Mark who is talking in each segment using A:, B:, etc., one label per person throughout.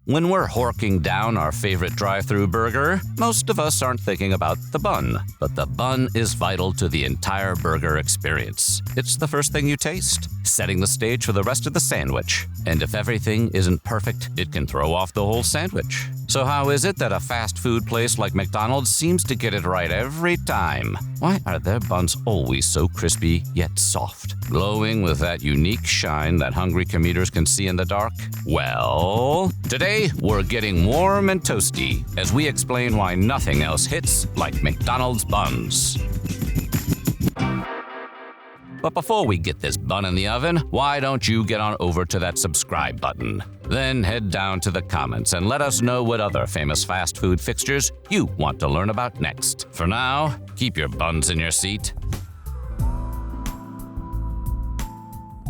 A: When we're horking down our favorite drive-thru burger, most of us aren't thinking about the bun. But the bun is vital to the entire burger experience. It's the first thing you taste, setting the stage for the rest of the sandwich. And if everything isn't perfect, it can throw off the whole sandwich. So how is it that a fast food place like McDonald's seems to get it right every time? Why are their buns always so crispy yet soft, glowing with that unique shine that hungry commuters can see in the dark? Well, today we're getting warm and toasty as we explain why nothing else hits like McDonald's buns. But before we get this bun in the oven, why don't you get on over to that subscribe button? Then head down to the comments and let us know what other famous fast food fixtures you want to learn about next. For now, keep your buns in your seat.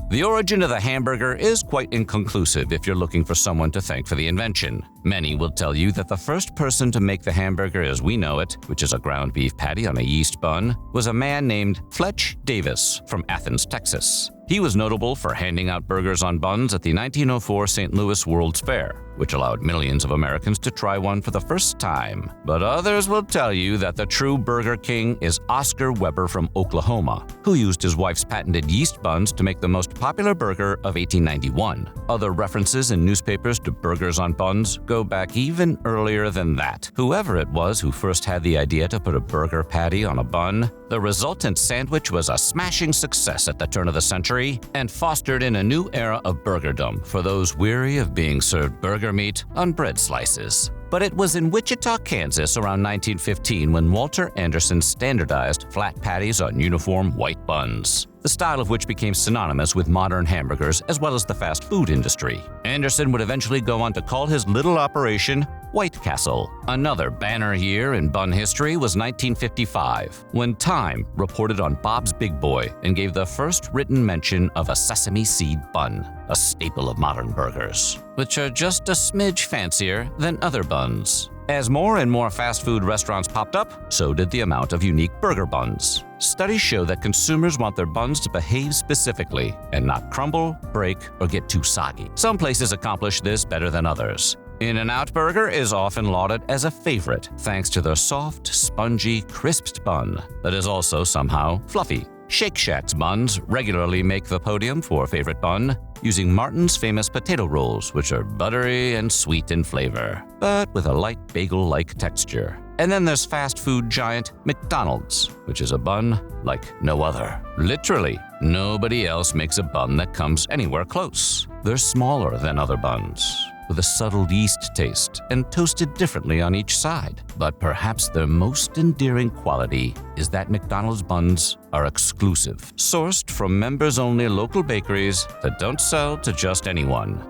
A: The origin of the hamburger is quite inconclusive if you're looking for someone to thank for the invention. Many will tell you that the first person to make the hamburger as we know it, which is a ground beef patty on a yeast bun, was a man named Fletch Davis from Athens, Texas. He was notable for handing out burgers on buns at the 1904 St. Louis World's Fair, which allowed millions of Americans to try one for the first time. But others will tell you that the true Burger King is Oscar Weber from Oklahoma, who used his wife's patented yeast buns to make the most popular burger of 1891. Other references in newspapers to burgers on buns go back even earlier than that. Whoever it was who first had the idea to put a burger patty on a bun, the resultant sandwich was a smashing success at the turn of the century and fostered in a new era of burgerdom for those weary of being served burger meat on bread slices. But it was in Wichita, Kansas around 1915 when Walter Anderson standardized flat patties on uniform white buns, the style of which became synonymous with modern hamburgers as well as the fast food industry. Anderson would eventually go on to call his little operation White Castle. Another banner year in bun history was 1955, when Time reported on Bob's Big Boy and gave the first written mention of a sesame seed bun, a staple of modern burgers, which are just a smidge fancier than other buns. As more and more fast food restaurants popped up, so did the amount of unique burger buns. Studies show that consumers want their buns to behave specifically and not crumble, break, or get too soggy. Some places accomplish this better than others. In-N-Out Burger is often lauded as a favorite thanks to their soft, spongy, crisped bun that is also somehow fluffy. Shake Shack's buns regularly make the podium for favorite bun, using Martin's famous potato rolls, which are buttery and sweet in flavor, but with a light bagel-like texture. And then there's fast food giant McDonald's, which is a bun like no other. Literally, nobody else makes a bun that comes anywhere close. They're smaller than other buns, with a subtle yeast taste and toasted differently on each side. But perhaps their most endearing quality is that McDonald's buns are exclusive, sourced from members-only local bakeries that don't sell to just anyone.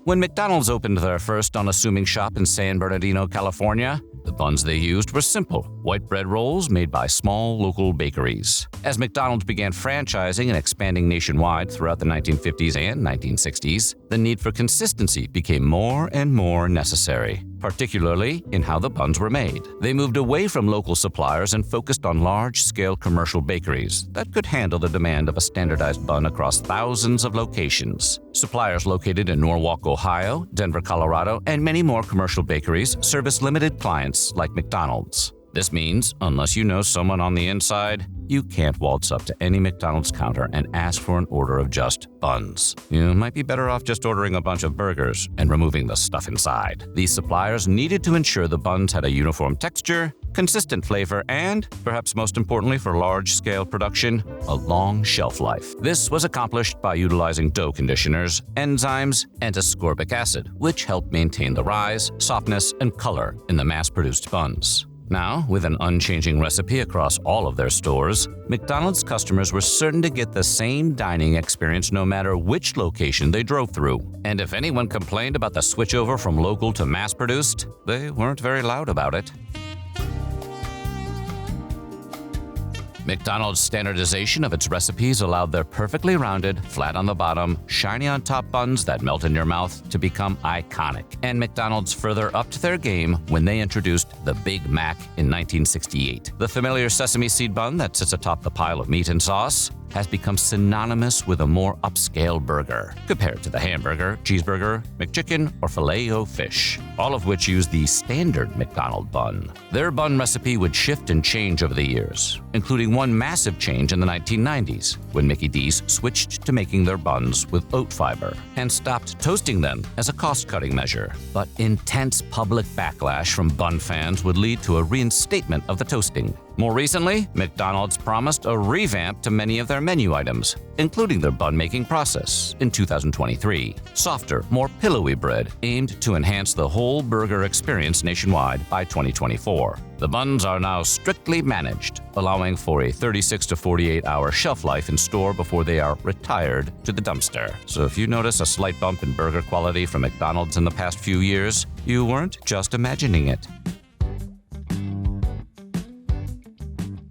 A: When McDonald's opened their first unassuming shop in San Bernardino, California, the buns they used were simple, white bread rolls made by small local bakeries. As McDonald's began franchising and expanding nationwide throughout the 1950s and 1960s, the need for consistency became more and more necessary, particularly in how the buns were made. They moved away from local suppliers and focused on large-scale commercial bakeries that could handle the demand of a standardized bun across thousands of locations. Suppliers located in Norwalk, Ohio, Denver, Colorado, and many more commercial bakeries service limited clients like McDonald's. This means, unless you know someone on the inside, you can't waltz up to any McDonald's counter and ask for an order of just buns. You might be better off just ordering a bunch of burgers and removing the stuff inside. These suppliers needed to ensure the buns had a uniform texture, consistent flavor, and, perhaps most importantly for large-scale production, a long shelf life. This was accomplished by utilizing dough conditioners, enzymes, and ascorbic acid, which helped maintain the rise, softness, and color in the mass-produced buns. Now, with an unchanging recipe across all of their stores, McDonald's customers were certain to get the same dining experience no matter which location they drove through. And if anyone complained about the switchover from local to mass-produced, they weren't very loud about it. McDonald's standardization of its recipes allowed their perfectly rounded, flat on the bottom, shiny on top buns that melt in your mouth to become iconic. And McDonald's further upped their game when they introduced the Big Mac in 1968. The familiar sesame seed bun that sits atop the pile of meat and sauce has become synonymous with a more upscale burger, compared to the hamburger, cheeseburger, McChicken, or Filet-O-Fish, all of which use the standard McDonald's bun. Their bun recipe would shift and change over the years, including one massive change in the 1990s, when Mickey D's switched to making their buns with oat fiber and stopped toasting them as a cost-cutting measure. But intense public backlash from bun fans would lead to a reinstatement of the toasting. More recently, McDonald's promised a revamp to many of their menu items, including their bun-making process, in 2023. Softer, more pillowy bread aimed to enhance the whole burger experience nationwide by 2024. The buns are now strictly managed, allowing for a 36 to 48-hour shelf life in store before they are retired to the dumpster. So if you notice a slight bump in burger quality from McDonald's in the past few years, you weren't just imagining it.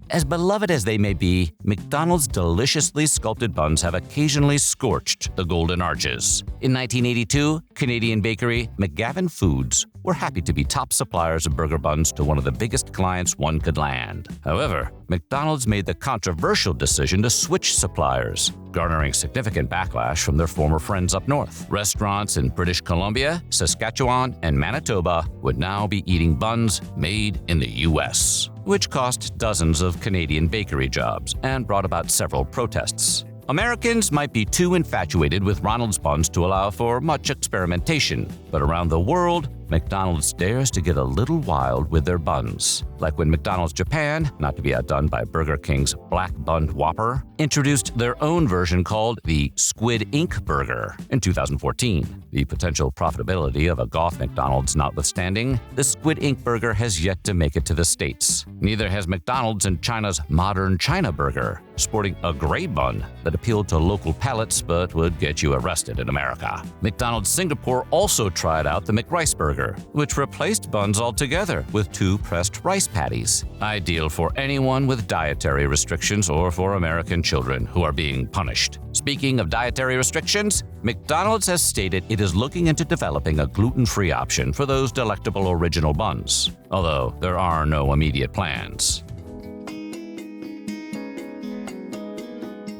A: As beloved as they may be, McDonald's deliciously sculpted buns have occasionally scorched the golden arches. In 1982, Canadian bakery McGavin Foods were happy to be top suppliers of burger buns to one of the biggest clients one could land. However, McDonald's made the controversial decision to switch suppliers, garnering significant backlash from their former friends up north. Restaurants in British Columbia, Saskatchewan, and Manitoba would now be eating buns made in the U.S., which cost dozens of Canadian bakery jobs and brought about several protests. Americans might be too infatuated with Ronald's buns to allow for much experimentation, but around the world, McDonald's dares to get a little wild with their buns. Like when McDonald's Japan, not to be outdone by Burger King's Black Bun Whopper, introduced their own version called the Squid Ink Burger in 2014. The potential profitability of a golf McDonald's notwithstanding, the Squid Ink Burger has yet to make it to the States. Neither has McDonald's in China's Modern China Burger, sporting a gray bun that appealed to local palates but would get you arrested in America. McDonald's Singapore also tried out the McRice Burger, which replaced buns altogether with 2 pressed rice patties, ideal for anyone with dietary restrictions or for American children who are being punished. Speaking of dietary restrictions, McDonald's has stated it is looking into developing a gluten-free option for those delectable original buns, although there are no immediate plans.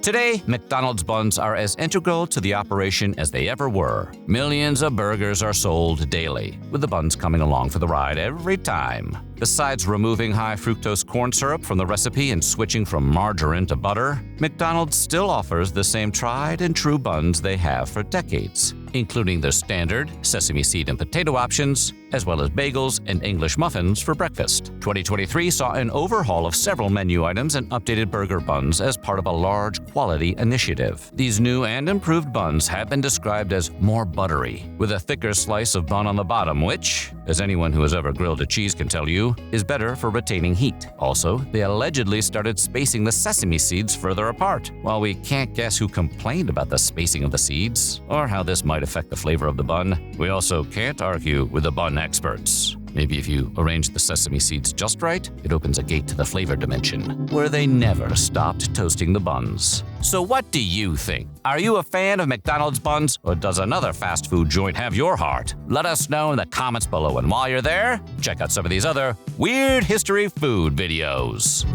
A: Today, McDonald's buns are as integral to the operation as they ever were. Millions of burgers are sold daily, with the buns coming along for the ride every time. Besides removing high-fructose corn syrup from the recipe and switching from margarine to butter, McDonald's still offers the same tried-and-true buns they have for decades, including their standard sesame seed and potato options, as well as bagels and English muffins for breakfast. 2023 saw an overhaul of several menu items and updated burger buns as part of a large quality initiative. These new and improved buns have been described as more buttery, with a thicker slice of bun on the bottom, which, as anyone who has ever grilled a cheese can tell you, is better for retaining heat. Also, they allegedly started spacing the sesame seeds further apart. While we can't guess who complained about the spacing of the seeds, or how this might affect the flavor of the bun, we also can't argue with the bun experts. Maybe if you arrange the sesame seeds just right, it opens a gate to the flavor dimension, where they never stopped toasting the buns. So what do you think? Are you a fan of McDonald's buns, or does another fast food joint have your heart? Let us know in the comments below, and while you're there, check out some of these other weird history food videos.